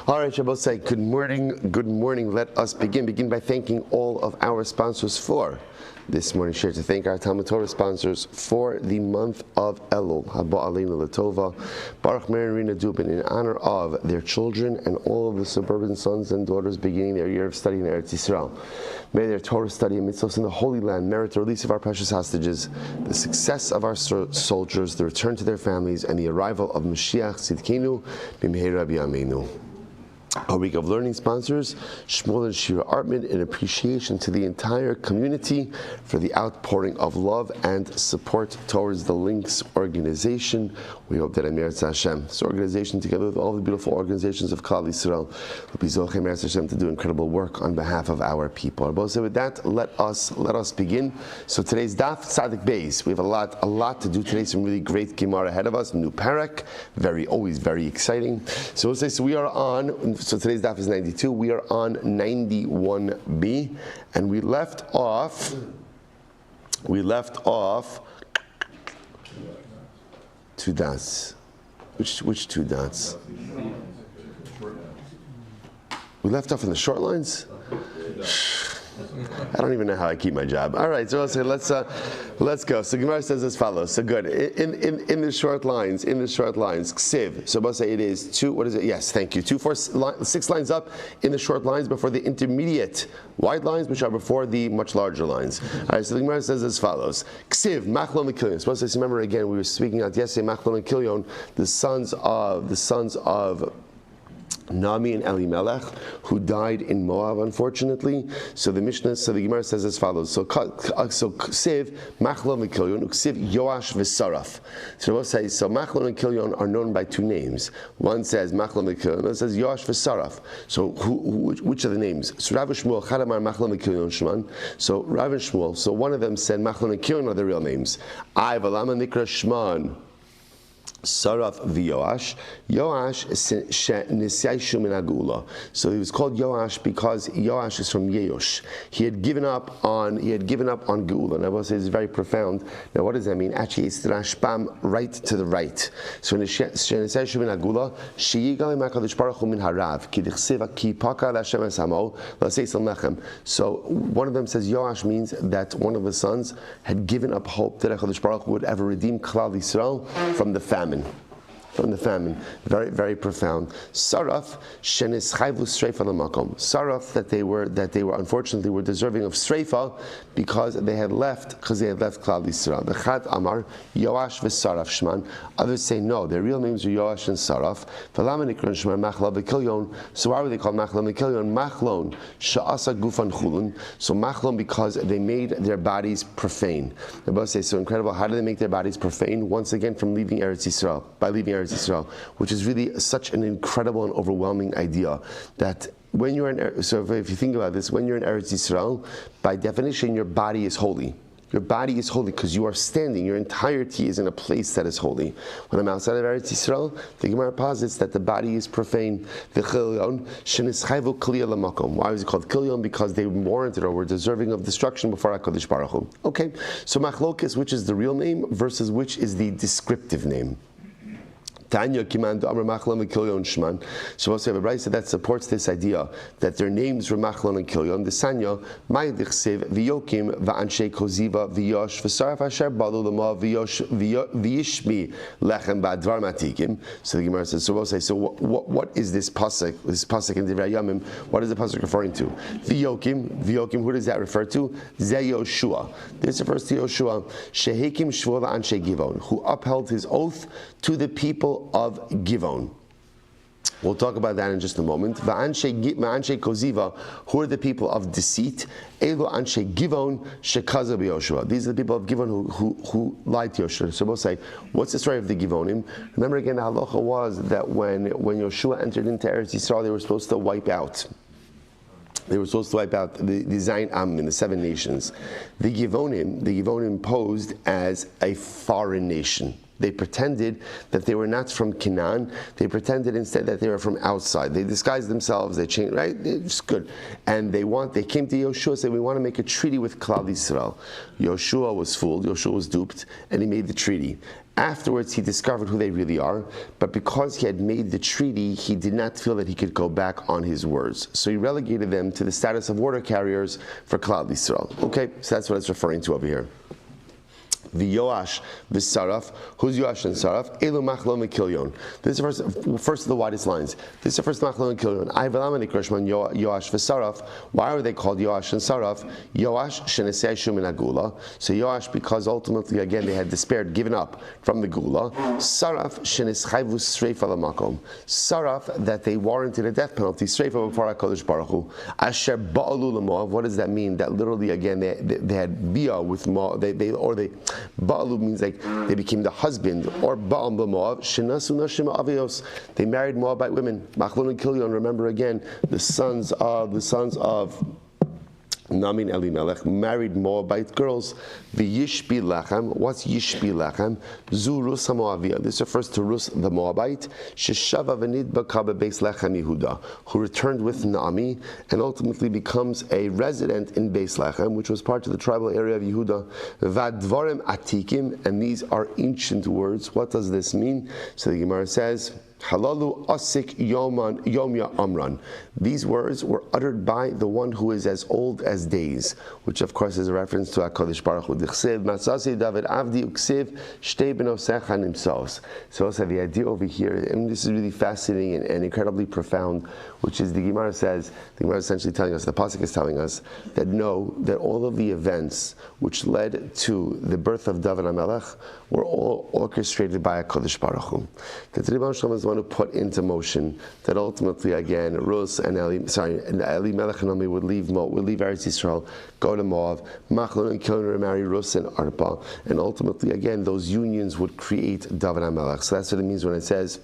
All right, Shabbos say good morning. Good morning. Let us begin by thanking all of our sponsors for this morning. Share to thank our Talmud Torah sponsors for the month of Elul. Haba Aleinu Latova, Baruch Mer and Rina Dubin, in honor of their children and all of the suburban sons and daughters beginning their year of study in Eretz Yisrael. May their Torah study and mitzvos in the Holy Land merit the release of our precious hostages, the success of our soldiers, the return to their families, and the arrival of Mashiach Tzidkenu B'mehera B'yameinu. Our week of learning sponsors, Shmuel and Shira Artman, in appreciation to the entire community for the outpouring of love and support towards the Links organization. We hope that Emir Hashem, this organization, together with all the beautiful organizations of Klal Yisrael, will be Zochei Emir Hashem to do incredible work on behalf of our people. So with that, let us begin. So today's Daf Tzadik Beis. We have a lot to do today. Some really great Gemara ahead of us. New parak, always very exciting. So we'll say, we are on. So today's daf is 92. We are on 91b, and we left off. Two dots. Which two dots? We left off in the short lines. I don't even know how I keep my job. All right, so let's go. So Gemara says as follows. So good. In the short lines, ksiv. So we'll say it is two. What is it? Yes, thank you. 6 lines up in the short lines before the intermediate wide lines, which are before the much larger lines. All right. So the Gemara says as follows. Ksiv machlon v'kilyon. So we'll say, remember again, we were speaking out yesterday. Machlon and Kilyon, the sons of Nami and Elimelech, who died in Moab, unfortunately. So the Gemara says as follows. So Ksiv, Machlon and Kilyon, Ksiv, Yoash v'Saraf. So we'll say, so Machlon and Kilyon are known by two names. One says Machlon and Kilyon, another says Yoash v'Saraf. So which are the names? So Rabbi Shmuel, Chadamar Machlon and Kilyon Shman. So Rabbi Shmuel, so one of them said Machlon and Kilyon are the real names. I, Valama Nikra Shman. Saraf v'Yoash. Yoash nisyaishu min hagula. So he was called Yoash because Yoash is from Yeush. He had given up on Geula. And I will say it's very profound. Now, what does that mean? Actually, it's the Rashbam right to the right. So nisyaishu min hagula sheyigal makadosh baruch hu min harav ki dichsiva ki paka l'Hashem esamo l'seisel lechem. So one of them says Yoash means that one of the sons had given up hope that HaKadosh Baruch Hu would ever redeem Klal Yisrael from the famine. Very, very profound. Saraf shenis chayvu streifa lamakom. Saraf that they were unfortunately were deserving of streifa because they had left Klal Yisrael. The Chad Amar Yoash v'Saraf Shman. Others say no, their real names are Yoash and Saraf. V'lama nikron Shman Machlon v'Kilyon. So why were they called Machlon v'Kilyon? Machlon sha'asa gufan chulun. So Machlon because they made their bodies profane. The Bava says so incredible. How do they make their bodies profane? Once again, from leaving Eretz Yisrael. By leaving Eretz Yisrael, which is really such an incredible and overwhelming idea that when you're in, so if you think about this, when you're in Eretz Yisrael, by definition, your body is holy. Your body is holy because you are standing. Your entirety is in a place that is holy. When I'm outside of Eretz Yisrael, the Gemara posits that the body is profane. The Kilyon shenischayvu kliya lamakom. Why was it called Kilyon? Because they warranted or were deserving of destruction before HaKadosh Baruch Hu. Okay, so machlokes, which is the real name versus which is the descriptive name. Tanya Kiman Amar Machlon and Kilyon Shman. So also have a brayso that supports this idea that their names were Machlon and Kilyon. The Sanya Ma'edichsev V'Yokim V'Anshe Koziva V'Yosh V'Saraf Asher Balu Lama V'Yishmi Lechem Ba'Dvar Matikim. So the Gemara says. So we'll say. So what is this pasuk? This pasuk in Divrei Yamim. What is the pasuk referring to? V'Yokim. Who does that refer to? Zeh Yoshua. This refers to Yoshua. Shehekim Shvua V'Anshe Givon, who upheld his oath to the people of Givon. We'll talk about that in just a moment. Va'anshe koziva, who are the people of deceit? Elu anshe Givon shekaza b'Yoshua. These are the people of Givon who lied to Yoshua. So we'll say, what's the story of the Givonim? Remember again, the halacha was that when Yoshua entered into Eretz Yisrael, they were supposed to wipe out. They were supposed to wipe out the Zayin Am in the 7 nations. The Givonim posed as a foreign nation. They pretended that they were not from Canaan. They pretended instead that they were from outside. They disguised themselves. They changed, right? It's good. And they came to Yoshua and said, we want to make a treaty with Klal Yisrael. Yoshua was fooled. Yoshua was duped, and he made the treaty. Afterwards, he discovered who they really are, but because he had made the treaty, he did not feel that he could go back on his words. So he relegated them to the status of water carriers for Klal Yisrael. Okay, so that's what it's referring to over here. The Yoash, the Saraf. Who's Yoash and Saraf? Elu Machlon and Kilyon. This is first of the widest lines. This is the first Machlon and Kilyon. I Velamani Krishman Yoash v'Saraf. Why are they called Yoash and Saraf? Yoash shenesei shum min agula. So Yoash, because ultimately again they had despaired, given up from the Gula. Saraf sheneschayvu sreifa lamakom. Saraf, that they warranted a death penalty. Sreifa b'far HaKadosh Baruch Hu. Asher ba'alu l'moav. What does that mean? That literally again they had bia with Moav. Ba'alu means like they became the husband, or Ba'al Moav, Shenasu Nashim Avios. They married Moabite women. Machlon and Kilyon, remember again, the sons of Namin Elimelech married Moabite girls. V'yishbi Lachem. What's Yishbi Lachem? Zurus HaMoaviyah. This refers to Rus the Moabite. Sheshava v'nidbaka bebeis Lechem Yehuda, who returned with Naomi and ultimately becomes a resident in Beis Lechem, which was part of the tribal area of Yehuda. V'advarem atikim, and these are ancient words. What does this mean? So the Gemara says, Halalu asik yomya amran. These words were uttered by the one who is as old as days, which of course is a reference to HaKadosh Baruch Hu. Dichsev matzasi David avdi uksiv shtei benosecha nimsos. So also the idea over here, and this is really fascinating and incredibly profound, which is the Gemara says, the Gemara is essentially telling us, the Pasuk is telling us, that know that all of the events which led to the birth of David HaMelech were all orchestrated by HaKadosh Baruch Hu. That the Rebbe Shalom is the one who put into motion that ultimately again Rus and Elimelech and Naomi would leave Eretz Yisrael, go to Moab, Machlon and Kilyon marry Rus and Arpa, and ultimately again those unions would create David HaMelech. So that's what it means when it says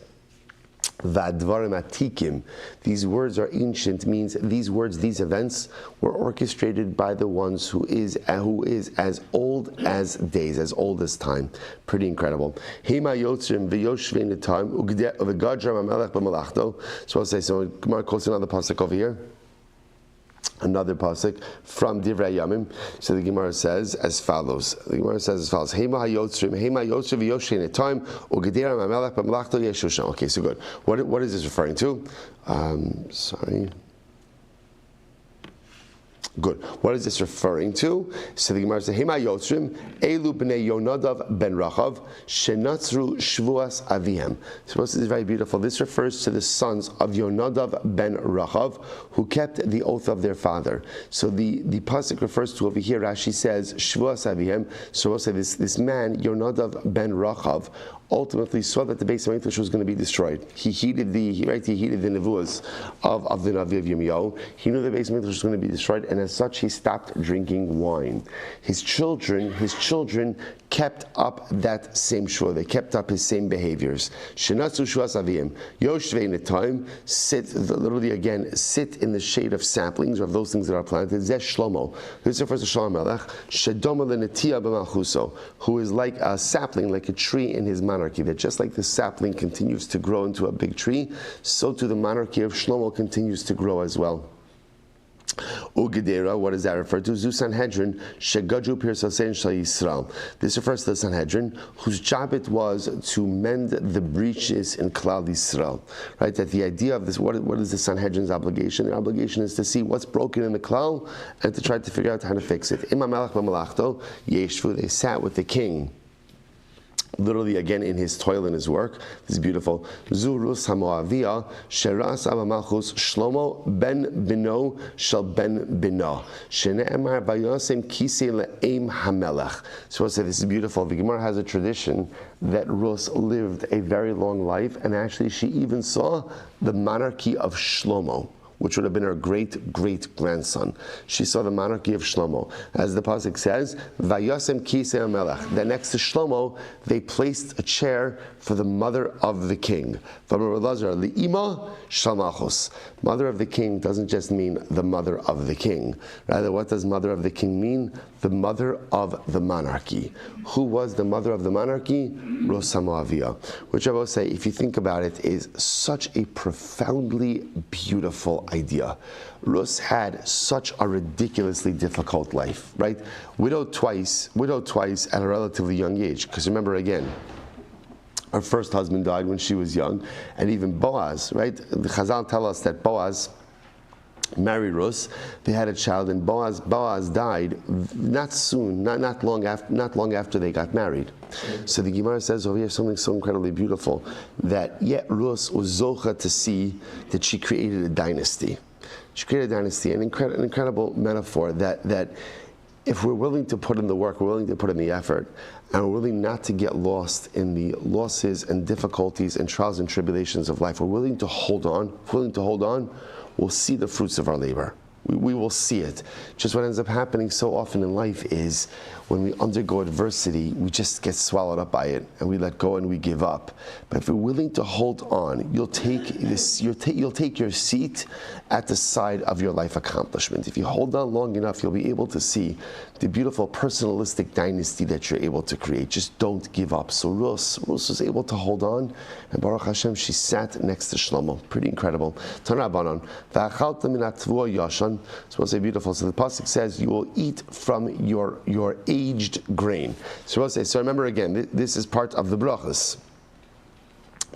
Vadvarim atikim. These words are ancient, means these words, these events were orchestrated by the ones who is as old as days, as old as time. Pretty incredible. Hema yotzrim v'yoshvin etam u'gedram hamelech b'malachto. So I'll say, so Gemara quotes another pasuk over here. Another pasuk from Divrei Yamim. So the Gemara says as follows. Hema hayotzrim v'yoshin etam u'gedram hamelech b'malachto yeshushan. Okay, so good. What is this referring to? Good. What is this referring to? So the Gemara says, Hema Yotzrim, Elu b'nei Yonadav ben Rachav, shenatzru shvuas avihem. So this is very beautiful. This refers to the sons of Yonadav ben Rachav, who kept the oath of their father. So the pasuk refers to over here, Rashi says, shvuas avihem. So we'll say this man, Yonadav ben Rachav, ultimately saw that the Beis HaMikdash was going to be destroyed. He heeded the nevuas of the Navi of Yirmiyahu. He knew the Beis HaMikdash was going to be destroyed, and as such, he stopped drinking wine. His children kept up that same shua. They kept up his same behaviors. Shenatzu shuas avim yoshvei netam, sit in the shade of saplings or of those things that are planted. Zeh Shlomo. This refers to Shlomo Melech. Shedoma lenetia b'malchuso, who is like a sapling, like a tree in his monarchy. That just like the sapling continues to grow into a big tree, so too the monarchy of Shlomo continues to grow as well. Ugedera, what does that refer to? Zu Sanhedrin, Shegadu Pirsasein Shal Yisrael. This refers to the Sanhedrin, whose job it was to mend the breaches in Klal Yisrael. Right? That the idea of this, what is the Sanhedrin's obligation? The obligation is to see what's broken in the Klal and to try to figure out how to fix it. Imam Melech B'Malachto, Yeshvu, they sat with the king. Literally again in his toil and his work. This is beautiful. Zurus HaMoaviyah Sheras Abamalchus Shlomo ben Bino Shal ben Bino Shene'emar Vayosem Kisei Le'em HaMelech. So this is beautiful. The Gemara has a tradition that Rus lived a very long life, and actually she even saw the monarchy of Shlomo. which would have been her great-great-grandson. She saw the monarchy of Shlomo. As the pasuk says, Vayasem kisei hamelech. Then next to Shlomo, they placed a chair for the mother of the king. Li'ima shalmachos. Mother of the king doesn't just mean the mother of the king. Rather, what does mother of the king mean? The mother of the monarchy. Who was the mother of the monarchy? Ros HaMoaviyah. Which I will say, if you think about it, is such a profoundly beautiful idea. Rus had such a ridiculously difficult life, right? Widowed twice at a relatively young age. Because remember again, her first husband died when she was young, and even Boaz, right? The Chazal tell us that Boaz married Rus. They had a child, and Boaz died not long after they got married. So the Gemara says over here something so incredibly beautiful, that yet Rus was zocha to see that she created a dynasty. She created a dynasty, an incredible metaphor that if we're willing to put in the work, we're willing to put in the effort, and we're willing not to get lost in the losses and difficulties and trials and tribulations of life, we're willing to hold on, we'll see the fruits of our labor. We will see it. Just what ends up happening so often in life is when we undergo adversity, we just get swallowed up by it, and we let go and we give up. But if we're willing to hold on, you'll take your seat at the side of your life accomplishment. If you hold on long enough, you'll be able to see the beautiful personalistic dynasty that you're able to create. Just don't give up. So Rus was able to hold on, and Baruch Hashem, she sat next to Shlomo. Pretty incredible. Tanrabanon, v'achalta min hatvua yashan. It's supposed to be beautiful. So the pasuk says, you will eat from your aged grain. So remember again, this is part of the brachas.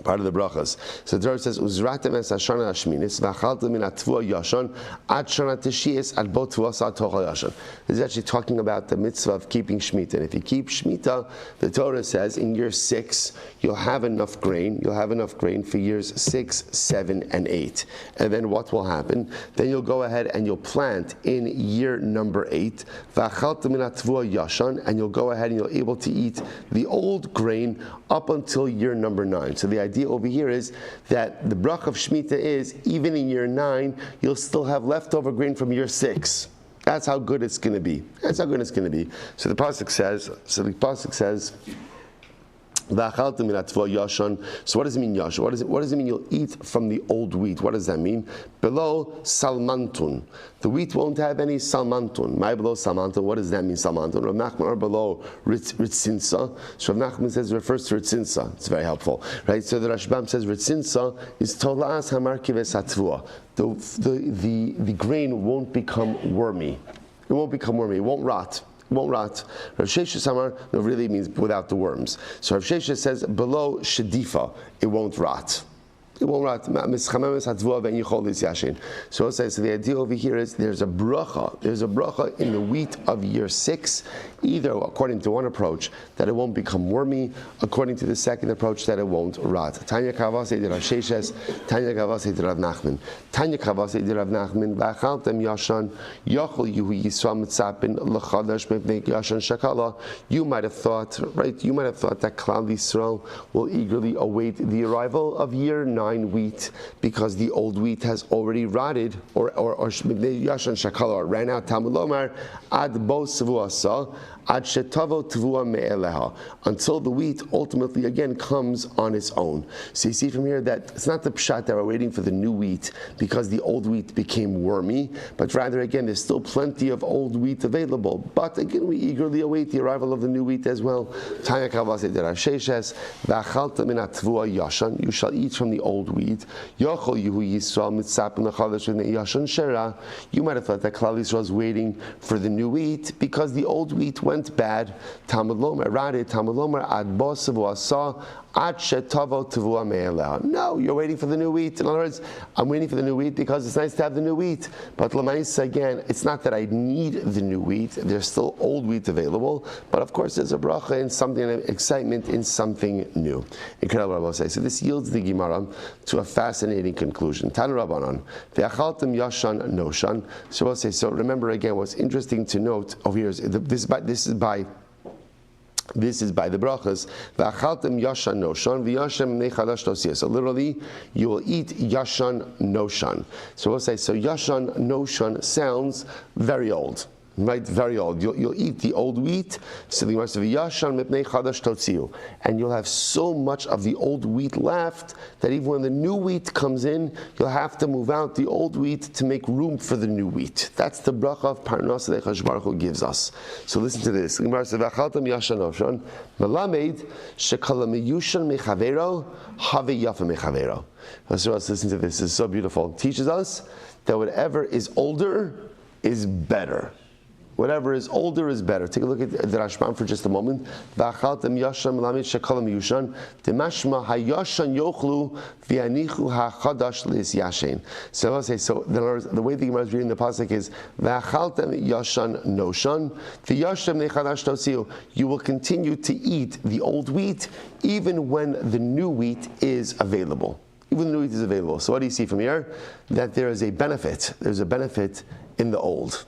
Part of the brachas. So the Torah says, "Uzratem es hashana hashminis v'achaltem min hatvua yashan ad shana teshiyis ad bo tvasa tochal yashan." This is actually talking about the mitzvah of keeping Shemitah. And if you keep Shemitah, the Torah says in year 6 you'll have enough grain. You'll have enough grain for years 6, 7, and 8. And then what will happen? Then you'll go ahead and you'll plant in year number 8 v'achaltem min hatvua yashan, and you'll go ahead and you're able to eat the old grain up until year number 9. So the idea over here is that the brach of Shemitah is, even in year 9, you'll still have leftover grain from year 6. That's how good it's going to be. So the pasuk says, so what does it mean, Yasha? What does it mean you'll eat from the old wheat? What does that mean? Below salmantun. The wheat won't have any salmantun. My below salmantun, what does that mean, salmantun? Rav Nachman or below ritzinsa. So Rav Nachman says it refers to ritzinsa. It's very helpful, right? So the Rashbam says ritzinsa is tolas hamarkives hatvua. The grain won't become wormy. It won't become wormy. It won't rot. Won't rot. Rav Sheshes Amar, no, really means without the worms. So Rav Sheshes says below shedifa, it won't rot. It won't rot. So it says, so the idea over here is there's a bracha in the wheat of year 6, either according to one approach that it won't become wormy, according to the second approach that it won't rot. Tanya Kavase de Rav Sheshes, Tanya Kavase de Rav Nachman. Tanya Kavase de Rav Nachman, V'achaltem yashan, Yochel Yuhu Yisrael Mitzapin, L'chadash Mepnei Yashan Shakala. You might have thought that Klal Yisrael will eagerly await the arrival of year 9 wheat, because the old wheat has already rotted, or Yashan Shakala ran out. Talmud Lomar ad bo sevuasa ad shetavo tvua me'eleha, until the wheat ultimately again comes on its own. So you see from here that it's not the pshat that we're waiting for the new wheat because the old wheat became wormy, but rather again there's still plenty of old wheat available. But again we eagerly await the arrival of the new wheat as well. Tanya Kavase de Rav Sheshes, v'achalta min hatvua yashan, you shall eat from the old wheat. Yochel Yuhu Yisrael mitzapin l'chadash v'nei yashan shera. You might have thought that Klal Yisrael was waiting for the new wheat because the old wheat went bad. Talmud Lomer rotted. Talmud Lomer ad bo sevuasa ad shetavo tvua me'eleha. No, you're waiting for the new wheat. In other words, I'm waiting for the new wheat because it's nice to have the new wheat. But l'maisa again, it's not that I need the new wheat. There's still old wheat available. But of course, there's a bracha in something, an excitement in something new. Incredible, Rabbi say. So this yields the Gemara to a fascinating conclusion. Tan Rabbanon, ve'achaltem yashan noshan. So Rabbi say. So remember again, what's interesting to note over here is this is by This is by the brachas. V'achaltem yashan noshan v'yashem nechadash tosiyah. So literally, you will eat yashan noshan. So we'll say, so yashan noshan sounds very old. Right, very old. You'll eat the old wheat. So the Gemara says, "V'yashan mipnei chadash totziu," and you'll have so much of the old wheat left that even when the new wheat comes in, you'll have to move out the old wheat to make room for the new wheat. That's the bracha of parnas that Hakadosh Baruch Hu gives us. So listen to this. The Gemara says, "V'achaltam yashan noshan melamed shekala miyushan mechavero have yafa mechavero." Listen to this. It's so beautiful. It teaches us that whatever is older is better. Whatever is older is better. Take a look at the Rashbam for just a moment. V'achaltem yashan melamed shekala miyushan demashma hayashan yochlu v'yanichu hachadash lis yashin. So I'll say, so the way the Gemara is reading the pasuk is v'achaltem yashan noshan v'yashem nechadash tosiu. You will continue to eat the old wheat even when the new wheat is available. Even the new wheat is available. So what do you see from here? That there is a benefit. There's a benefit in the old.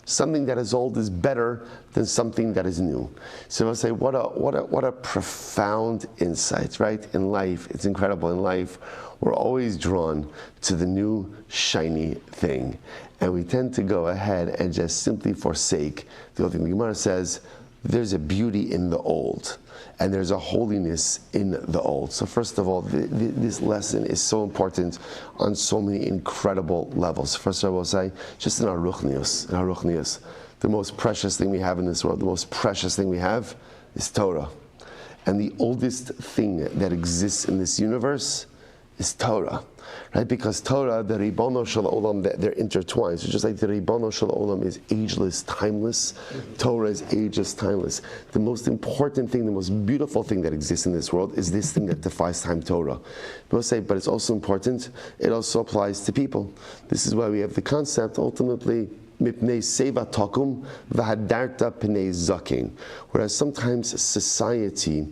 Something that is old is better than something that is new. So I'll say, what a profound insight, right? In life, it's incredible. In life, we're always drawn to the new, shiny thing. And we tend to go ahead and just simply forsake the old thing. The Gemara says, there's a beauty in the old, and there's a holiness in the old. So first of all, this lesson is so important on so many incredible levels. First of all, I will say, just in our ruchnius, the most precious thing we have in this world, the most precious thing we have is Torah. And the oldest thing that exists in this universe is Torah. Right? Because Torah, the Ribono Shel Olam, they're intertwined. So just like the Ribono Shel Olam is ageless, timeless, Torah is ageless, timeless. The most important thing, the most beautiful thing that exists in this world is this thing that defies time, Torah. People say, but it's also important, it also applies to people. This is why we have the concept, ultimately, mipnei seva takum v'hadarta pnei zakin. Whereas sometimes society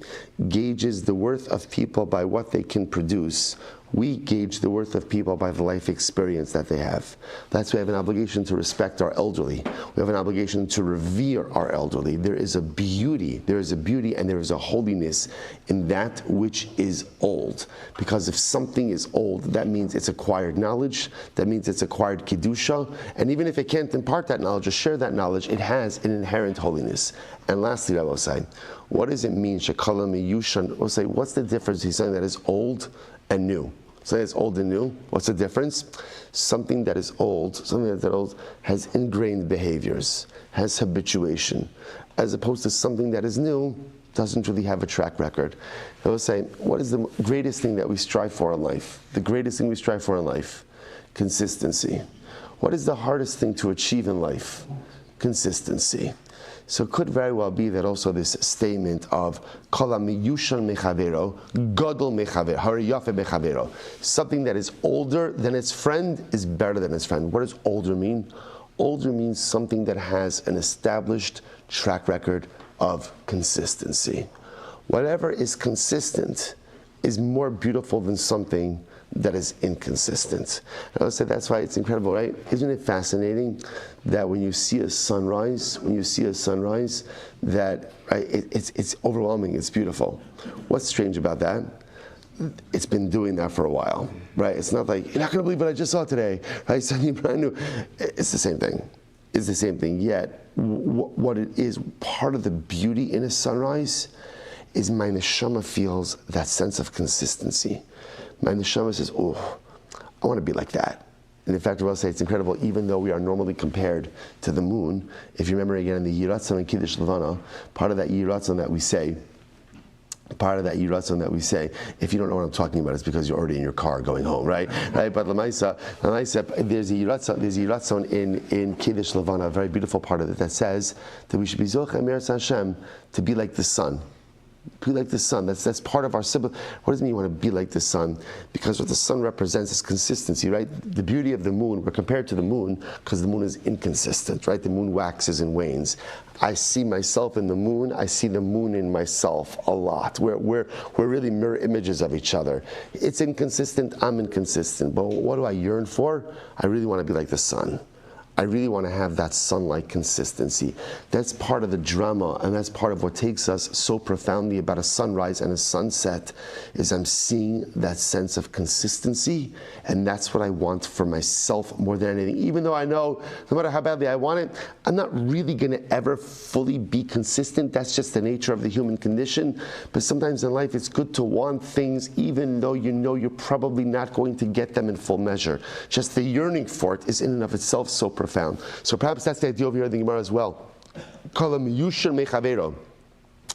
gauges the worth of people by what they can produce, we gauge the worth of people by the life experience that they have. That's why we have an obligation to respect our elderly. We have an obligation to revere our elderly. There is a beauty and there is a holiness in that which is old. Because if something is old, that means it's acquired knowledge, that means it's acquired kedusha, and even if it can't impart that knowledge or share that knowledge, it has an inherent holiness. And lastly, I will say, what does it mean, shekala miyushan? We'll say, what's the difference between something that is old and new? Something that's old and new, what's the difference? Something that is old, has ingrained behaviors, has habituation, as opposed to something that is new, doesn't really have a track record. I will say, what is the greatest thing that we strive for in life? The greatest thing we strive for in life? Consistency. What is the hardest thing to achieve in life? Consistency. So it could very well be that also this statement of Kala miyushan mechavero, gadol mechavero, hariyafe mechavero. Something that is older than its friend is better than its friend. What does older mean? Older means something that has an established track record of consistency. Whatever is consistent is more beautiful than something that is inconsistent. And I would say that's why it's incredible, right? Isn't it fascinating that when you see a sunrise, that right, it's overwhelming, it's beautiful. What's strange about that? It's been doing that for a while, right? It's not like, you're not going to believe what I just saw today, right? Something brand new. It's the same thing. It's the same thing. Yet, what it is, part of the beauty in a sunrise is my neshama feels that sense of consistency. My neshama says, oh, I want to be like that. And in fact, I will say it's incredible, even though we are normally compared to the moon. If you remember again in the Yiratzon and Kiddush Levana, part of that Yiratzon that we say, if you don't know what I'm talking about, it's because you're already in your car going home, right? Right? But Lamaisa, there's a Yiratzon in Kiddush Levana, a very beautiful part of it that says that we should be Zocheh Meretz Hashem, to be like the sun. Be like the sun. That's part of our symbol. What does it mean you want to be like the sun? Because what the sun represents is consistency, right? The beauty of the moon, we're compared to the moon because the moon is inconsistent, right? The moon waxes and wanes. I see myself in the moon. I see the moon in myself a lot. We're really mirror images of each other. It's inconsistent. I'm inconsistent. But what do I yearn for? I really want to be like the sun. I really want to have that sunlight consistency. That's part of the drama, and that's part of what takes us so profoundly about a sunrise and a sunset, is I'm seeing that sense of consistency, and that's what I want for myself more than anything. Even though I know, no matter how badly I want it, I'm not really going to ever fully be consistent. That's just the nature of the human condition. But sometimes in life, it's good to want things even though you know you're probably not going to get them in full measure. Just the yearning for it is in and of itself so profound. So perhaps that's the idea over here in the Gemara as well.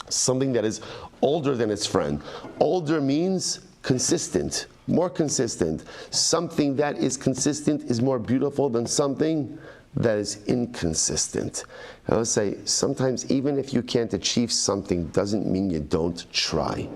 Something that is older than its friend. Older means consistent, more consistent. Something that is consistent is more beautiful than something that is inconsistent. I would say sometimes even if you can't achieve something doesn't mean you don't try.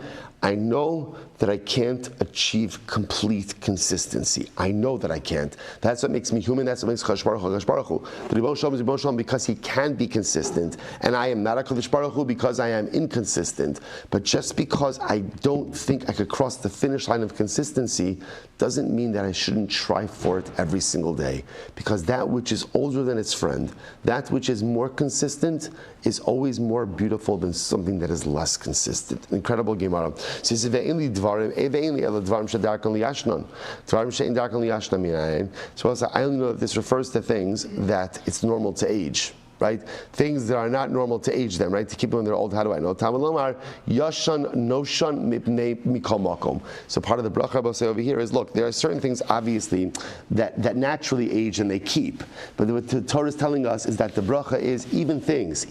I know that I can't achieve complete consistency. I know that I can't. That's what makes me human. That's what makes Kadosh Baruch Hu Kadosh Baruch Hu. The Rebbe Shalom is Rebbe Shalom because he can be consistent, and I am not a Kadosh Baruch Hu because I am inconsistent. But just because I don't think I could cross the finish line of consistency doesn't mean that I shouldn't try for it every single day. Because that which is older than its friend, that which is more consistent, is always more beautiful than something that is less consistent. Incredible Gemara. So he says, so I only know that this refers to things that it's normal to age. Right? Things that are not normal to age them, right? To keep them when they're old. How do I know? Yashan noshan mipnei mikol makom. So part of the bracha I'll say over here is, look, there are certain things obviously that naturally age and they keep. But what the Torah is telling us is that the bracha is even things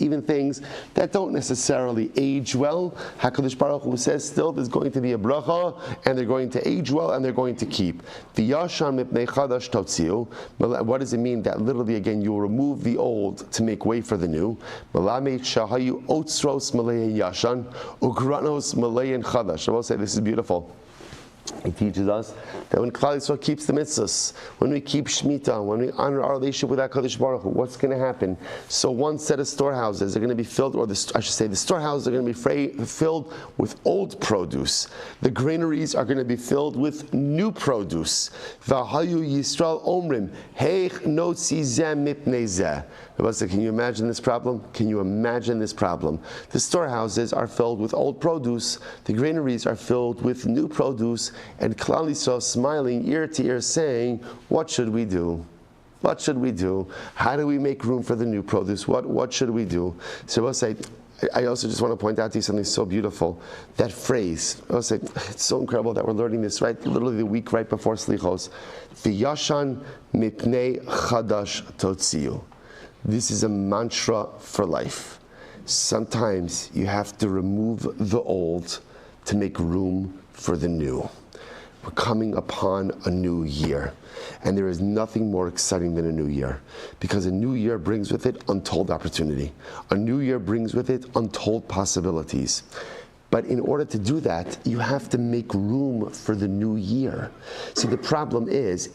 that don't necessarily age well. HaKadosh Baruch Hu says still there's going to be a bracha and they're going to age well and they're going to keep. The yashan mipnei chadash totziu. What does it mean? That literally again you will remove the old to make way for the new. I will say this is beautiful. It teaches us that when Klal Yisrael keeps the mitzvahs, when we keep Shemitah, when we honor our relationship with HaKadosh Baruch Hu, what's going to happen? So one set of storehouses are going to be filled, or the storehouses are going to be filled with old produce. The granaries are going to be filled with new produce. V'hayu Yisrael omrim, heich notzi zeh mipnei zeh. Can you imagine this problem? Can you imagine this problem? The storehouses are filled with old produce, the granaries are filled with new produce, and Klal Yisrael smiling ear to ear saying, what should we do? What should we do? How do we make room for the new produce? What should we do? So I'll say, I also just want to point out to you something so beautiful. That phrase, I'll say, it's so incredible that we're learning this right, literally the week right before Slichos. V'yashan mipnei chadash totziu. This is a mantra for life. Sometimes you have to remove the old to make room for the new. We're coming upon a new year, and there is nothing more exciting than a new year, because a new year brings with it untold opportunity. A new year brings with it untold possibilities. But in order to do that, you have to make room for the new year. See, the problem is,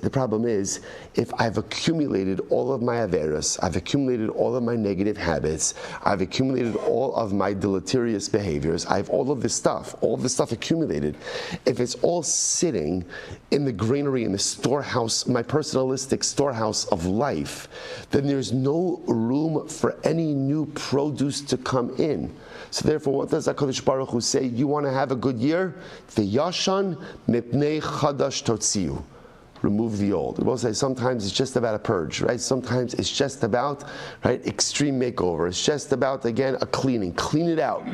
if I've accumulated all of my averos, I've accumulated all of my negative habits, I've accumulated all of my deleterious behaviors, I have all of this stuff accumulated. If it's all sitting in the granary, in the storehouse, my personalistic storehouse of life, then there's no room for any new produce to come in. So therefore, what does HaKadosh Baruch Hu say? You want to have a good year? V'yashan mipnei chadash totziu. Remove the old. We will say sometimes it's just about a purge, right? Sometimes it's just about, right, extreme makeover. It's just about, again, a cleaning. Clean it out.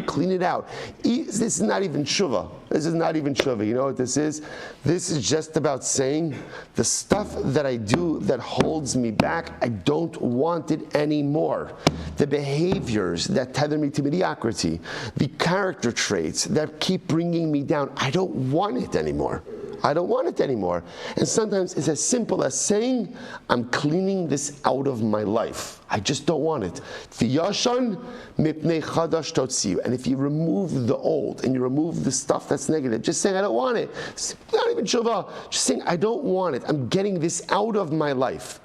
This is not even tshuva. You know what this is? This is just about saying the stuff that I do that holds me back, I don't want it anymore. The behaviors that tether me to mediocrity, the character traits that keep bringing me down, I don't want it anymore. And sometimes it's as simple as saying, I'm cleaning this out of my life. I just don't want it. V'yashan mipnei chadash totziu. And if you remove the old and you remove the stuff that's negative, just saying I don't want it. It's not even tshuva. Just saying I don't want it. I'm getting this out of my life.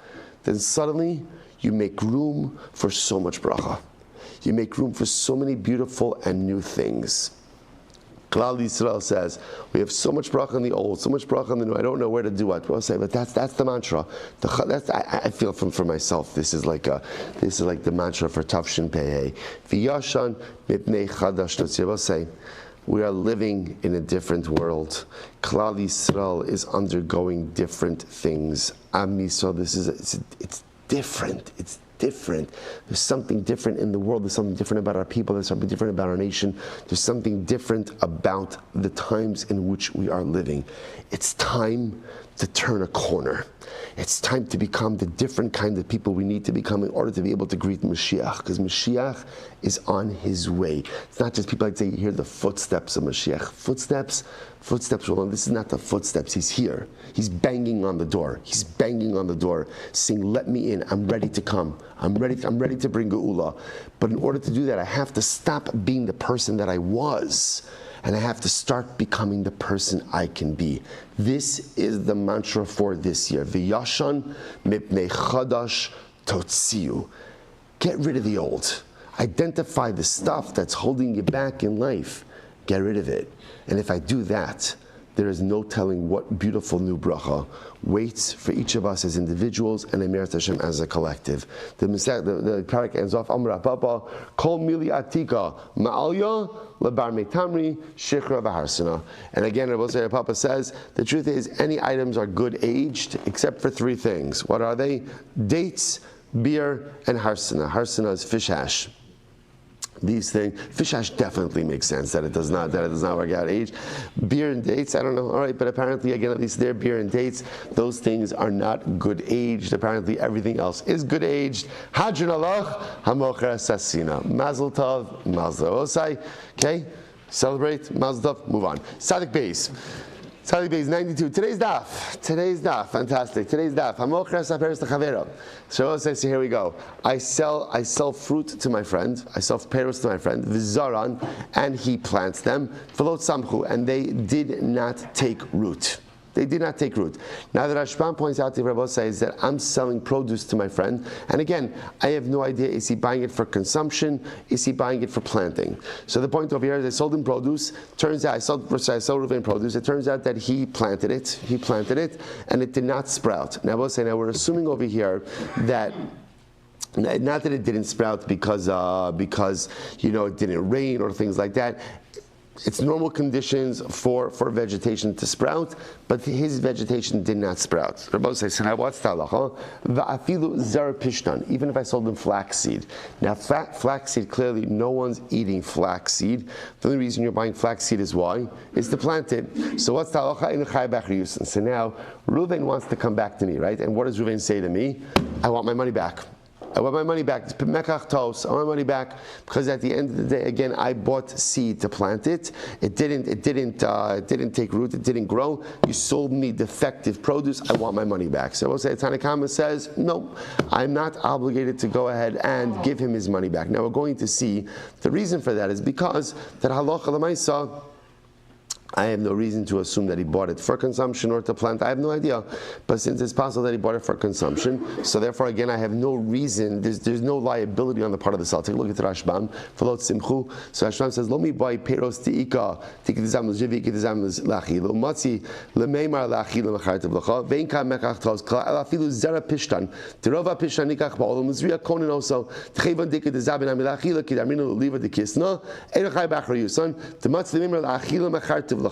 Then suddenly you make room for so much bracha. You make room for so many beautiful and new things. Klal Yisrael says, we have so much bracha in the old, so much bracha in the new, I don't know where to do what. We'll say, but that's the mantra. I feel for myself, this is like the mantra for Tafshin Pei. V'yashan mipnei chadash totzir. We'll say, we are living in a different world. Klal Yisrael is undergoing different things. Am Yisrael, it's different. It's different. There's something different in the world. There's something different about our people. There's something different about our nation. There's something different about the times in which we are living. It's time to turn a corner. It's time to become the different kind of people we need to become in order to be able to greet Mashiach, because Mashiach is on his way. It's not just people like to say, you hear the footsteps of Mashiach. Footsteps, well, this is not the footsteps. He's here. He's banging on the door. He's banging on the door, saying, let me in. I'm ready to come. I'm ready to bring Geula. But in order to do that, I have to stop being the person that I was, and I have to start becoming the person I can be. This is the mantra for this year. V'yashan mipnei chadash totziu. Get rid of the old. Identify the stuff that's holding you back in life. Get rid of it. And if I do that, there is no telling what beautiful new bracha waits for each of us as individuals and Emirat Hashem as a collective. The parak ends off, Amra Papa, Kol Mili Atika, Ma'alya, Labar Metamri, Shikra Vaharsana. And again, Rabbi Papa says, the truth is, any items are good aged except for three things. What are they? Dates, beer, and harsana. Harsana is fish hash. These things, fish hash definitely makes sense that it does not work out age. Beer and dates, I don't know. All right, but apparently, again, at least their beer and dates, those things are not good aged. Apparently, everything else is good aged. Hadron alach hamocher sasina. Mazel tov, mazel osai. Okay, celebrate, mazel tov. Move on. Sadik Beis. Sadik Beis 92. Today's daf, fantastic. Today's daf. Hamocher sapereslechavero. So says, here we go. I sell fruit to my friend. I sell peros to my friend. V'zaran, and he plants them. V'lo tzamchu, and they did not take root. They did not take root. Now that Rashban points out to Rabbi says that I'm selling produce to my friend, and again, I have no idea, is he buying it for consumption? Is he buying it for planting? So the point over here is I sold him produce. Turns out I sold Reuven produce. It turns out that he planted it, and it did not sprout. Now we're assuming over here that not that it didn't sprout because it didn't rain or things like that. It's normal conditions for vegetation to sprout, but his vegetation did not sprout. Rabbi says, so now what's the halacha? Va'afilu zar pishtan, even if I sold him flaxseed. Now flaxseed, clearly no one's eating flaxseed. The only reason you're buying flaxseed is why? Is to plant it. So what's the halacha in Chai B'Chriyusin? So now Reuven wants to come back to me, right? And what does Reuven say to me? I want my money back. I want my money back. I want my money back because at the end of the day, again, I bought seed to plant it. It didn't take root. It didn't grow. You sold me defective produce. I want my money back. So we'll say Tanakama says, no, I'm not obligated to go ahead and give him his money back. Now we're going to see the reason for that is because that halacha l'maisa, I have no reason to assume that he bought it for consumption or to plant. I have no idea. But since it's possible that he bought it for consumption, so therefore, again, I have no reason, there's no liability on the part of the seller. Take a look at the Rashbam. Follow Simchu. So Rashbam says, Lo mi buy peros ti'ika, tikidizam l'jivi, tikidizam l'lachi, lo matzi, l'meimar l'lachi, l'machartev l'cha, ve'inka mekach tos, kla afilu zera pishtan, terova pishtan nikach ba'olam, l'zriya konin also, t'chevan tikidizabin amilachi, l'kidarminu l'liva d'kisna, erachai b'achar yusan, t'matzi l'meimar l'lachi, l'machartev.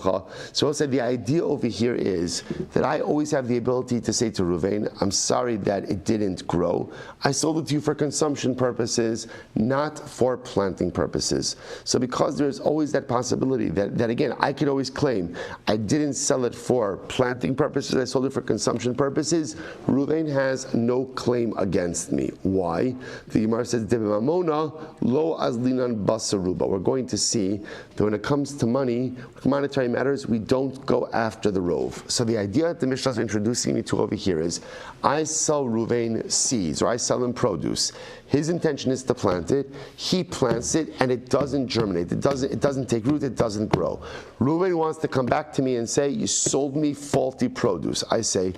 So I said the idea over here is that I always have the ability to say to Reuven, I'm sorry that it didn't grow. I sold it to you for consumption purposes, not for planting purposes. So because there's always that possibility that again, I could always claim I didn't sell it for planting purposes, I sold it for consumption purposes, Reuven has no claim against me. Why? The Gemara says, lo azlinan basaruba. We're going to see that when it comes to money, monetary matters, we don't go after the rove. So the idea that the Mishnah is introducing me to over here is, I sell Reuven seeds, or I sell him produce. His intention is to plant it. He plants it, and it doesn't germinate. It doesn't take root. It doesn't grow. Reuven wants to come back to me and say, you sold me faulty produce. I say,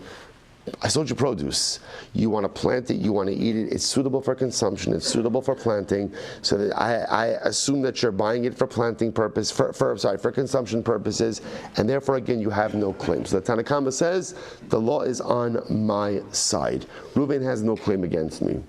I sold you produce. You want to plant it, you want to eat it, it's suitable for consumption, it's suitable for planting, so that I assume that you're buying it for planting purpose, for consumption purposes, and therefore again you have no claim. So the Tanna Kama says, the law is on my side. Reuven has no claim against me.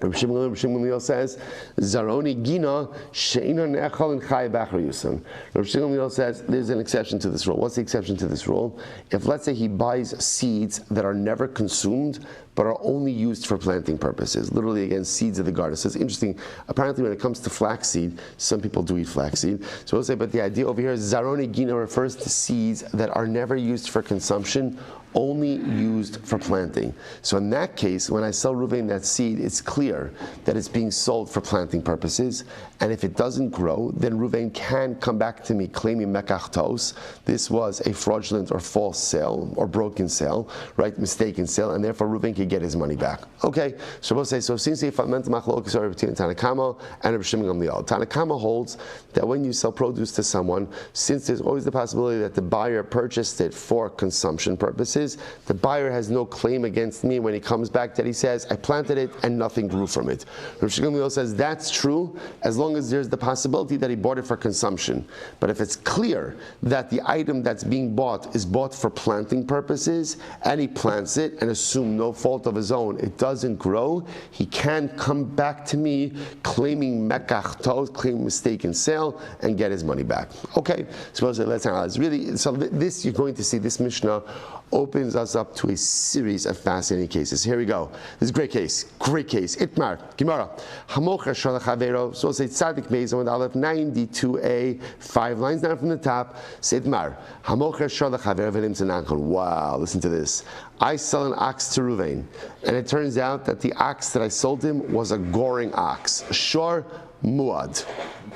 Rabbi Shmuel says, Zaroni Gina Sheina Nechal and Chai Bachar Yusam. Rabbi Shmuel says there's an exception to this rule. What's the exception to this rule? If let's say he buys seeds that are never consumed but are only used for planting purposes, literally again seeds of the garden. So it's interesting. Apparently, when it comes to flaxseed, some people do eat flaxseed. So we'll say, but the idea over here is Zaroni Gina refers to seeds that are never used for consumption, only used for planting. So in that case, when I sell Reuven that seed, it's clear that it's being sold for planting purposes. And if it doesn't grow, then Reuven can come back to me claiming mekachtos. This was a fraudulent or false sale or broken sale, right? Mistaken sale, and therefore Reuven can get his money back. Okay, so we'll say, so since the fundamental machlokes are between Tanna Kama and Rabbi Shimon Gamliel. Tanna Kama holds that when you sell produce to someone, since there's always the possibility that the buyer purchased it for consumption purposes, the buyer has no claim against me when he comes back that he says, I planted it and nothing grew from it. Rabbi Shimon Gamliel says that's true as long as there's the possibility that he bought it for consumption. But if it's clear that the item that's being bought is bought for planting purposes and he plants it and assume no fault of his own, it doesn't grow, he can come back to me claiming mekachtos, claiming mistaken sale, and get his money back. Okay, so let's analyze. Really, so this, you're going to see this Mishnah opens us up to a series of fascinating cases. Here we go. This is a great case. Great case. Itmar, Gemara. Hamocher shalachavero. So say Tzadik Beis on Aleph 92a, 5 lines down from the top. Say Itmar. Hamocher shalachavero v'nim tzanachon. Wow, listen to this. I sell an ox to Reuven, and it turns out that the ox that I sold him was a goring ox. Shor muad.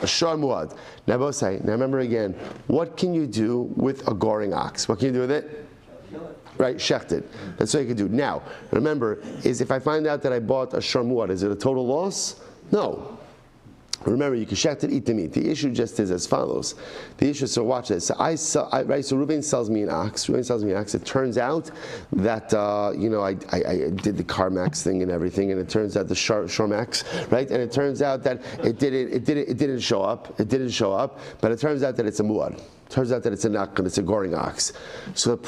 A shor muad. Now, Bosai, now remember again, what can you do with a goring ox? What can you do with it? Right, shecht it. That's what you can do. Now, remember, is if I find out that I bought a sharmuat, is it a total loss? No. Remember, you can shecht it, eat the meat. The issue just is as follows. The issue, so watch this. So so Reuven sells me an ox. Reuven sells me an ox. It turns out that, I did the CarMax thing and everything, and it turns out the Shormax, right? And it turns out that it didn't show up. It didn't show up, but it turns out that it's a muad. Turns out that it's a nakon, it's a goring ox. So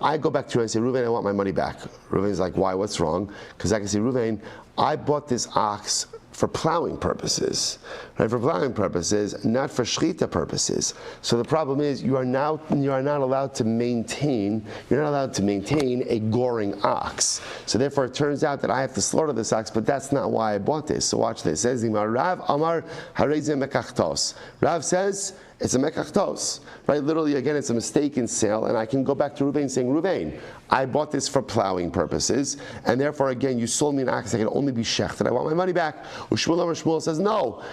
I go back to Reuven and say, Reuven, I want my money back. Reuven's like, why? What's wrong? Because I can say, Reuven, I bought this ox for plowing purposes, right? For plowing purposes, not for shechita purposes. So the problem is, you are not allowed to maintain a goring ox. So therefore, it turns out that I have to slaughter this ox, but that's not why I bought this. So watch this. It says, Rav Amar Hareze Mekachtos. Rav says, it's a mekachtos, right? Literally, again, it's a mistaken sale, and I can go back to Reuven saying, Reuven, I bought this for plowing purposes, and therefore, again, you sold me an ox that can only be shechted. I want my money back. Shmuel says, no.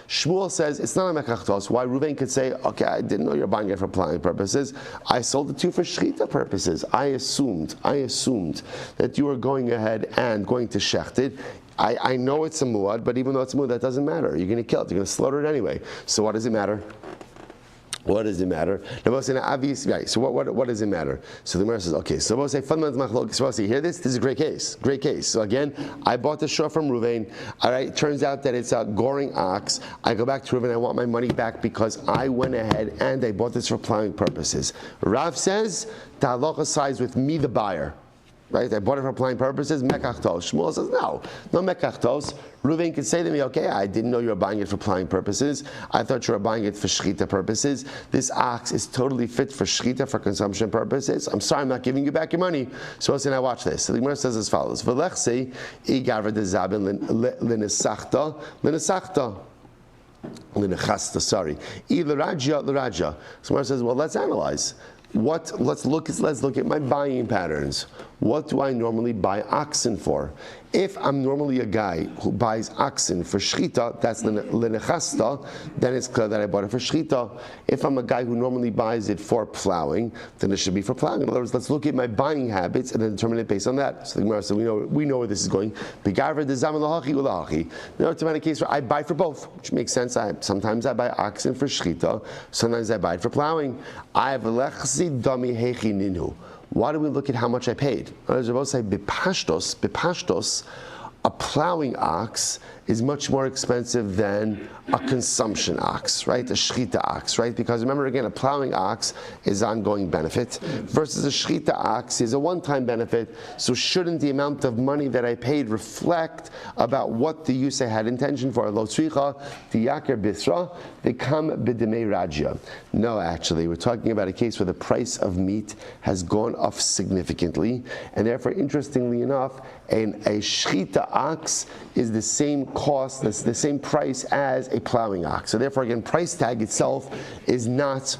Shmuel says, it's not a mekachtos. Why Reuven could say, okay, I didn't know you're buying it for plowing purposes. I sold it to you for shechita purposes. I assumed that you were going ahead and going to shecht it. I know it's a muad, but even though it's a muad, that doesn't matter. You're going to kill it. You're going to slaughter it anyway. So what does it matter? What does it matter? Right, so what does it matter? So the Gemara says, okay, so we'll say fundamental machlokes. So we'll see, hear this? This is a great case. Great case. So again, I bought the shor from Reuven. All right, turns out that it's a goring ox. I go back to Reuven, I want my money back because I went ahead and I bought this for plowing purposes. Rav says, the halacha sides with me, the buyer. Right, I bought it for plowing purposes, mekachtos. Shmuel says, no mekachtos. Reuven could say to me, okay, I didn't know you were buying it for plowing purposes. I thought you were buying it for shechita purposes. This ox is totally fit for shechita, for consumption purposes. I'm sorry, I'm not giving you back your money. So now watch this. So the Gemara says as follows. V'lechse, igavra de zabin l'nesachta, l'nechasta, sorry. L'raja. So Gemara says, well, let's analyze. Let's look at my buying patterns. What do I normally buy oxen for? If I'm normally a guy who buys oxen for shchita, that's lenechasta, then it's clear that I bought it for shchita. If I'm a guy who normally buys it for plowing, then it should be for plowing. In other words, let's look at my buying habits and then determine it based on that. So the Gemara said, we know where this is going. Begaver de zaman lahachi ulahachi. Now it's a case where I buy for both, which makes sense. Sometimes I buy oxen for shchita, sometimes I buy it for plowing. I have lechsi dami hechi ninu. Why do we look at how much I paid? As I say, bipashtos, a plowing ox is much more expensive than a consumption ox, right? A shchita ox, right? Because remember again, a plowing ox is ongoing benefit versus a shchita ox is a one-time benefit. So shouldn't the amount of money that I paid reflect about what the use I had intention for? Lo tzricha tiyaker bisra v'kam b'demei rajya. No, actually, we're talking about a case where the price of meat has gone up significantly, and therefore, interestingly enough, a shchita ox is the same cost, that's the same price as a plowing ox. So therefore, again, price tag itself is not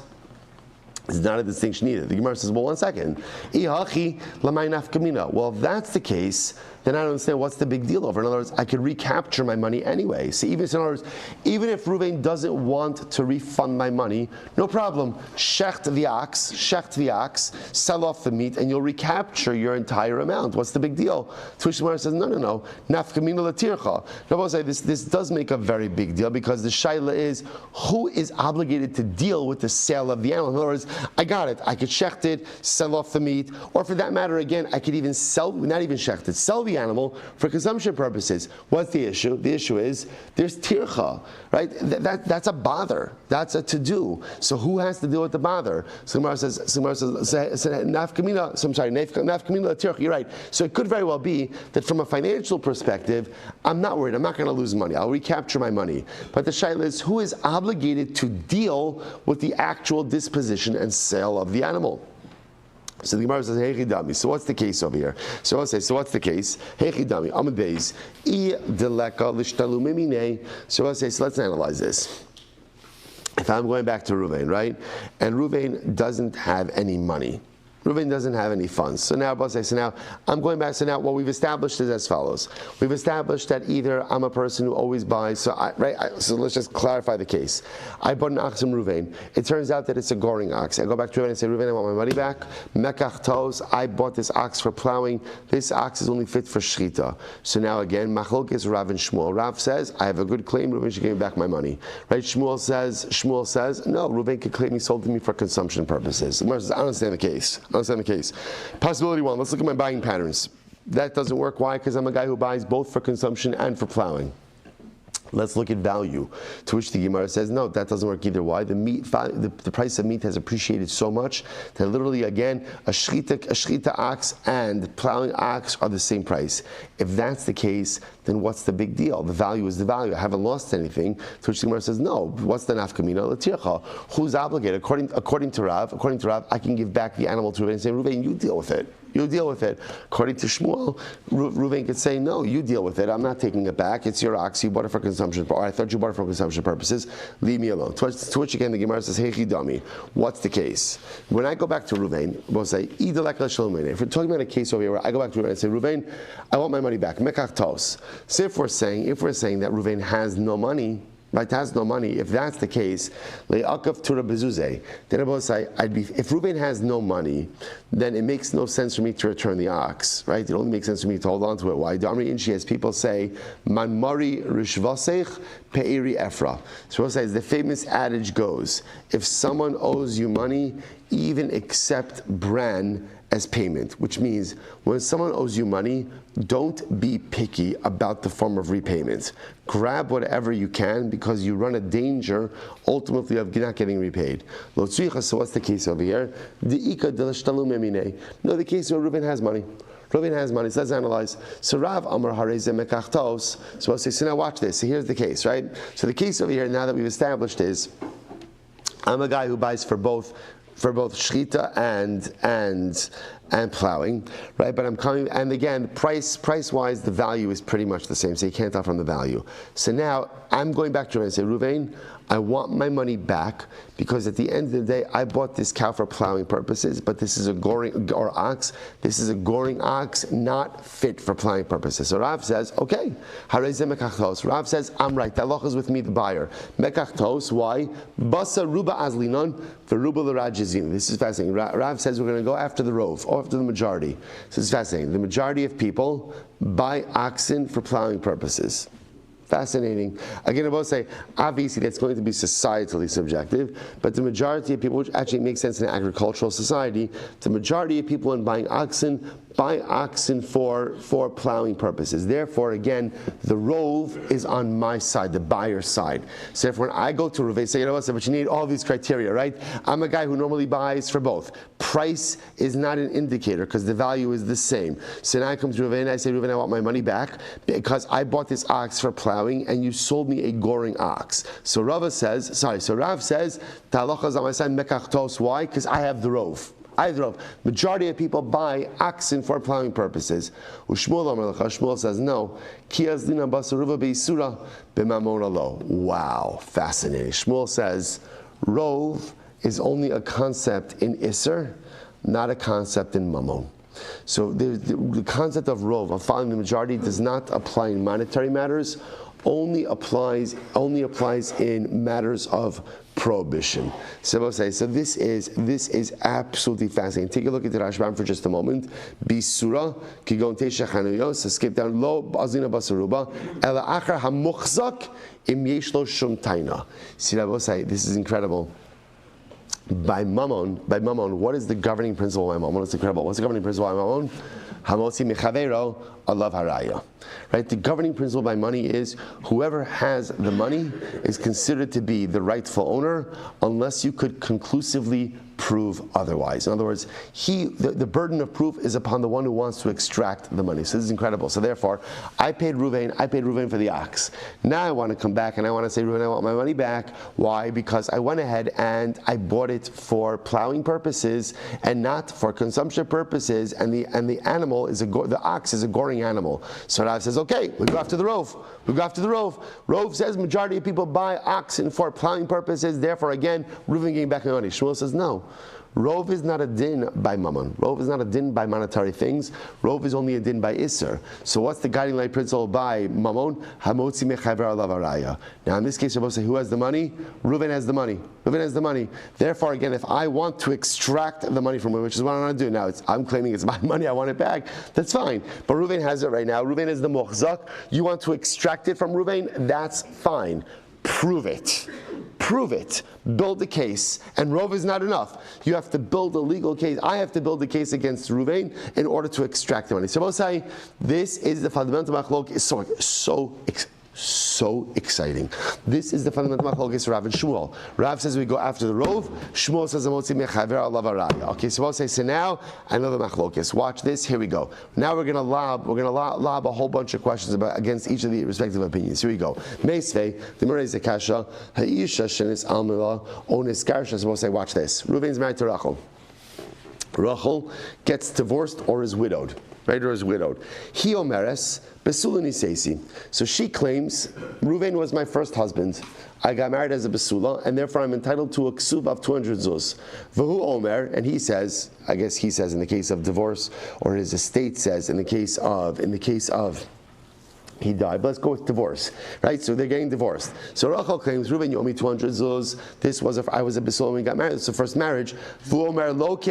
a distinction either. The Gemara says, well, one second. Well, if that's the case, then I don't understand what's the big deal over. In other words, I could recapture my money anyway. So even if Reuven doesn't want to refund my money, no problem. Shecht the ox, sell off the meat, and you'll recapture your entire amount. What's the big deal? To which the Gemara says, no. Nafkamina latircha. Rabbi say this does make a very big deal because the shaila is who is obligated to deal with the sale of the animal. In other words, I got it. I could shecht it, sell off the meat, or for that matter, again, I could even sell the animal for consumption purposes. What's the issue? The issue is there's tircha, right? That's a bother. That's a to-do. So who has to deal with the bother? So Gemara says, nafkamina tircha. You're right. So it could very well be that from a financial perspective, I'm not worried. I'm not going to lose money. I'll recapture my money. But the shaila is who is obligated to deal with the actual disposition and sale of the animal. So the Gemara says, Hechidami. So what's the case over here? So I'll say, so what's the case? Hechidami. Amud Beis. I deleka lishtalu mimine. So I'll say, so let's analyze this. If I'm going back to Reuven, right? And Reuven doesn't have any money. Reuven doesn't have any funds. So now, I'm going back. So now, what we've established is as follows. We've established that either I'm a person who always buys. So let's just clarify the case. I bought an ox from Reuven. It turns out that it's a goring ox. I go back to Reuven and say, Reuven, I want my money back. Mekach tos. I bought this ox for plowing. This ox is only fit for shchita. So now again, machlok is Rav and Shmuel. Rav says, I have a good claim. Reuven should give me back my money. Right? Shmuel says, no. Reuven could claim he sold to me for consumption purposes. The Gemara says, I don't understand the case. Understand the case. Possibility one, let's look at my buying patterns. That doesn't work. Why? Because I'm a guy who buys both for consumption and for plowing. Let's look at value. To which the Gemara says, no, that doesn't work either. Why? The price of meat has appreciated so much that literally, again, a shchita ox and plowing ox are the same price. If that's the case, then what's the big deal? The value is the value. I haven't lost anything. To which the Gemara says, no. What's the nafkamina? L'tircha. Who's obligated? According to Rav, I can give back the animal to Reuven and say, Reuven, you deal with it. You deal with it. According to Shmuel, Reuven could say, no, you deal with it. I'm not taking it back. It's your ox. You bought it for consumption. Or I thought you bought it for consumption purposes. Leave me alone. To which again the Gemara says, Hechidami. What's the case? When I go back to Reuven, we'll say, if we're talking about a case over here where I go back to Reuven and say, Reuven, I want my money back. Mekach tos. So if we're saying that Reuven has no money, right, has no money. If that's the case, le'akav tura bezuzeh. Then I both say, if Reuven has no money, then it makes no sense for me to return the ox, right? It only makes sense for me to hold on to it. Why? Damri inshi, as people say, man mari rishvasech pe'iri efra. So as the famous adage goes, if someone owes you money, even accept bran as payment, which means when someone owes you money, don't be picky about the form of repayment. Grab whatever you can because you run a danger ultimately of not getting repaid. So what's the case over here? No, the case where Reuven has money. Reuven has money, so let's analyze. So Rav Amar Hareze Mekachtos. So I'll say, so now watch this. So here's the case, right? So the case over here, now that we've established is, I'm a guy who buys for both shchita and plowing, right? But I'm coming, and again, price-wise, the value is pretty much the same, so you can't tell from the value. So now I'm going back to Reuven and say, Reuven, I want my money back because at the end of the day, I bought this cow for plowing purposes, but this is a goring or ox. This is a goring ox, not fit for plowing purposes. So Rav says, okay, hareze mekachtos. Rav says, I'm right. The halacha is with me, the buyer. Mekachtos. Why? Basa ruba azlinon v'ruba l'rajizin. This is fascinating. Rav says we're going to go after the rove, or after the majority. This is fascinating. The majority of people buy oxen for plowing purposes. Fascinating. Again, I will say, obviously that's going to be societally subjective, but the majority of people, which actually makes sense in an agricultural society, the majority of people in buying oxen buy oxen for plowing purposes. Therefore, again, the rove is on my side, the buyer's side. So if when I go to Reuven, say, you know what, but you need all these criteria, right? I'm a guy who normally buys for both. Price is not an indicator because the value is the same. So now I come to Reuven and I say, Reuven, I want my money back because I bought this ox for plowing and you sold me a goring ox. So Rav says, the halacha is on my side, mekachtos. Why? Because I have the rove. Majority of people buy oxen for plowing purposes. Shmuel says no. Wow, fascinating. Shmuel says rove is only a concept in Isser, not a concept in Mammon. So the concept of rove, of following the majority, does not apply in monetary matters. Only applies in matters of prohibition. So this is absolutely fascinating. Take a look at the Rashbam for just a moment. Bisura kigon teisha chanuyos. So skip down lo azina basaruba ela achar hamuchzak im yesh lo shum taina. See, this is incredible. By Mammon, what is the governing principle by Mammon? It's incredible. What's the governing principle by Mammon? Hamotzi mechavero alav haraya. Right? The governing principle by money is whoever has the money is considered to be the rightful owner unless you could conclusively prove otherwise. In other words, the burden of proof is upon the one who wants to extract the money. So this is incredible. So therefore, I paid Reuven for the ox. Now I want to come back and I want to say, Reuven, I want my money back. Why? Because I went ahead and I bought it for plowing purposes and not for consumption purposes. And the animal is the ox is a goring animal. So Rav says, okay, we go after the rove. Rove says majority of people buy oxen for plowing purposes. Therefore, again, Reuven getting back my money. Shmuel says no. Rove is not a din by mammon. Rove is not a din by monetary things. Rove is only a din by Isser. So what's the guiding light principle by mammon? Hamotzi mechaver alav haraya. Now in this case, you're supposed to say, who has the money? Reuven has the money. Therefore, again, if I want to extract the money from him, which is what I'm going to do now, I'm claiming it's my money, I want it back, that's fine. But Reuven has it right now. Reuven is the muhzak. You want to extract it from Reuven? That's fine. Prove it. Build the case. And Rove is not enough. You have to build a legal case. I have to build a case against Reuven in order to extract the money. So we'll say this is the fundamental machlok. Is so exciting. This is the fundamental machlokes Rav and Shmuel. Rav says we go after the rove. Shmuel says amotzi mechaver alav haraya. Okay, so we'll say so now another machlokes. Watch this. Here we go. Now we're going to lob a whole bunch of questions against each of the respective opinions. Here we go. Meisvei the Merez Kasha Haisha Shenis Almila Onis Karsha. So we'll say watch this. Reuven's married to Rachel. Rachel gets divorced or is widowed. Right, or is widowed. He omeres besulani seisi. So she claims Reuven was my first husband. I got married as a besula, and therefore I'm entitled to a ksuv of 200 zuz. V'hu omer, and he says, I guess he says in the case of divorce, or his estate says in the case of he died. But let's go with divorce, right? So they're getting divorced. So Rachel claims, Reuven, you owe me 200 zuz. I was a besula when we got married. It's the first marriage. Reuven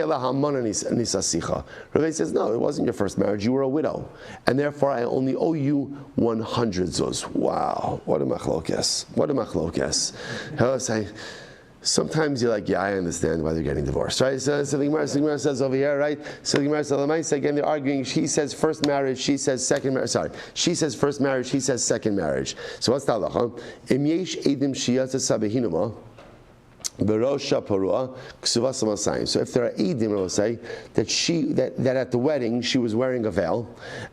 says, no, it wasn't your first marriage. You were a widow. And therefore, I only owe you 100 zuz. Wow. What a machlokes. Sometimes you're like, yeah, I understand why they're getting divorced, right? So the Gemara says over here, right? So the Gemara says, again, they're arguing. She says first marriage, she says second marriage. Sorry, she says first marriage, he says second marriage. So what's the halacha? Im yesh edim shiyata sabehinuma. Berosha parua ksuva samasayim. So if there are eidim, I will say that at the wedding she was wearing a veil,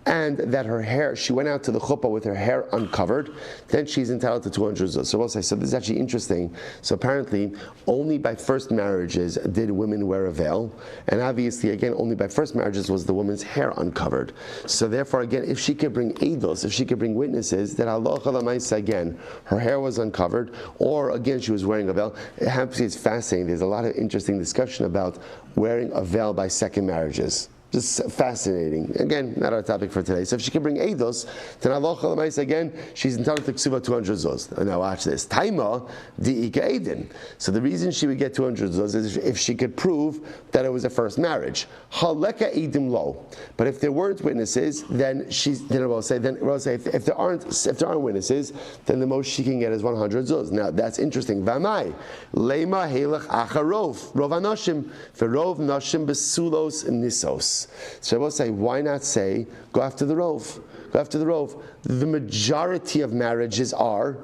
and that her hair, she went out to the chuppah with her hair uncovered, then she's entitled to 200 zuz. So we'll say, so this is actually interesting. So apparently, only by first marriages did women wear a veil, and obviously, again, only by first marriages was the woman's hair uncovered. So therefore, again, if she could bring eidos, if she could bring witnesses, that Allah again, her hair was uncovered, or again she was wearing a veil. It's fascinating. There's a lot of interesting discussion about wearing a veil by second marriages. Just fascinating. Again, not our topic for today. So if she can bring eidos, then Allah again, she's entitled to ksuva 200 zuz. Now watch this. Taima di'ika eidin. So the reason she would get 200 zuz is if she could prove that it was a first marriage. Haleka eidim lo. But if there weren't witnesses, then we'll say if there aren't witnesses, then the most she can get is 100 zuz. Now that's interesting. Vamai lema helach acharov rov anoshim verov noshim besulos nisos. So I will say, why not say, go after the rov? Go after the rov. The majority of marriages are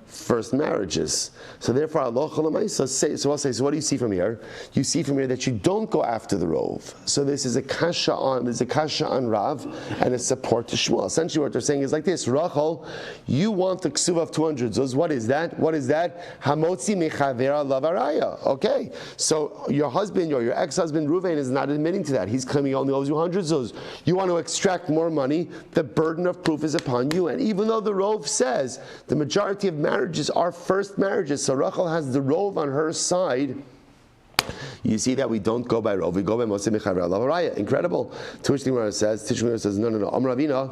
first marriages. So therefore, Allah so I'll say, so what do you see from here? You see from here that you don't go after the rov. So this is a kasha on Rav and a support to Shmuel. Essentially what they're saying is like this: Rachel, you want the ksuva of 200 zuz. What is that? Hamotzi mechavera lavaraya. Okay, so your husband or your ex-husband Reuven is not admitting to that. He's claiming he only owes you 100 zuz. You want to extract more money. The burden of proof is upon you. And even though the rov says the majority of marriages are first marriages, so Rachel has the rov on her side. You see that we don't go by rov, we go by Moshe Mechaber Lavaraya. Incredible. To which the Gemara says, no. Amar Ravina.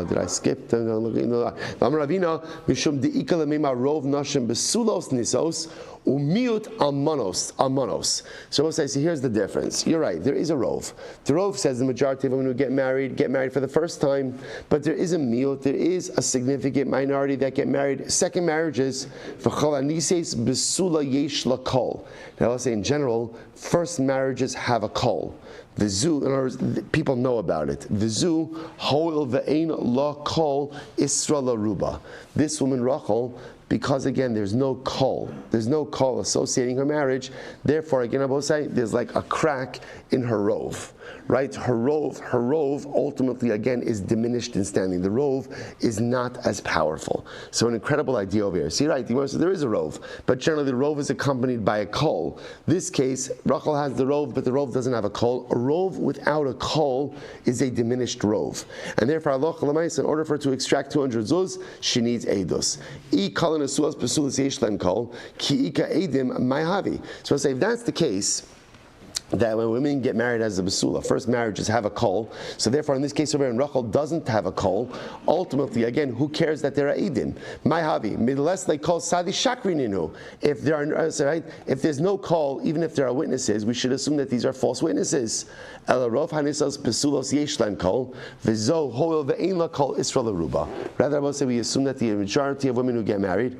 Did I skip? Amar Ravina mishum de'ika lemema rov nashim besulos nisos umiut almanos. So we'll say, see, here's the difference. You're right, there is a rov. The rov says the majority of women who get married for the first time, but there is a miut, there is a significant minority that get married second marriages. Besula yesh lakol. Now let's say in general, first marriages have a kol. Vizu, in other words, people know about it. Vizu hoil ve'ein la kol isra la ruba. This woman Rachel, because again there's no call associating her marriage, therefore again I will say there's like a crack in her rov, right? Her rov ultimately again is diminished in standing. The rov is not as powerful. So an incredible idea over here. See, right, there is a rov, but generally the rov is accompanied by a kol. This case, Rachel has the rov, but the rov doesn't have a kol. A rov without a kol is a diminished rov, and therefore Allah in order for her to extract 200 zuz, she needs eidos. So I'll say if that's the case, that when women get married as a basula, first marriages have a kol. So therefore, in this case over here, Rachel doesn't have a kol. Ultimately, again, who cares that there are edim? My havi, unless they call sadi shakrininu. If there are right, if there's no kol, even if there are witnesses, we should assume that these are false witnesses. Elarov hanisas basulos yeshlan kol v'zo hoil ve'ein la kol isra l'ruba. Rather, I will say we assume that the majority of women who get married,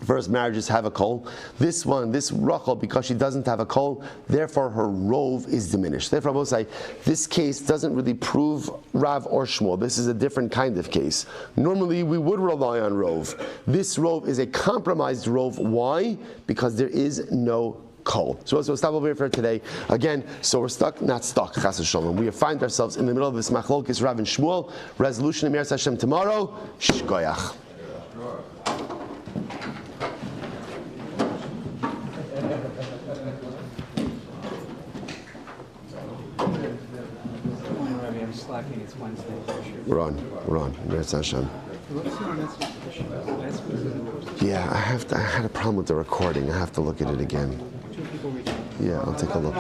first marriages have a kol. This Rachel, because she doesn't have a kol, therefore her rov is diminished. Therefore I will say, this case doesn't really prove Rav or Shmuel. This is a different kind of case. Normally we would rely on rov. This rov is a compromised rov. Why? Because there is no kol. So we'll stop over here for today. Again, so we're not stuck, chas v'sholom. We find ourselves in the middle of this machlokes Rav and Shmuel. Resolution Emir Hashem tomorrow. Shkoyach. It's Wednesday. We're on. Meretz Hashem. Yeah, I had a problem with the recording. I have to look at it again. Yeah, I'll take a look.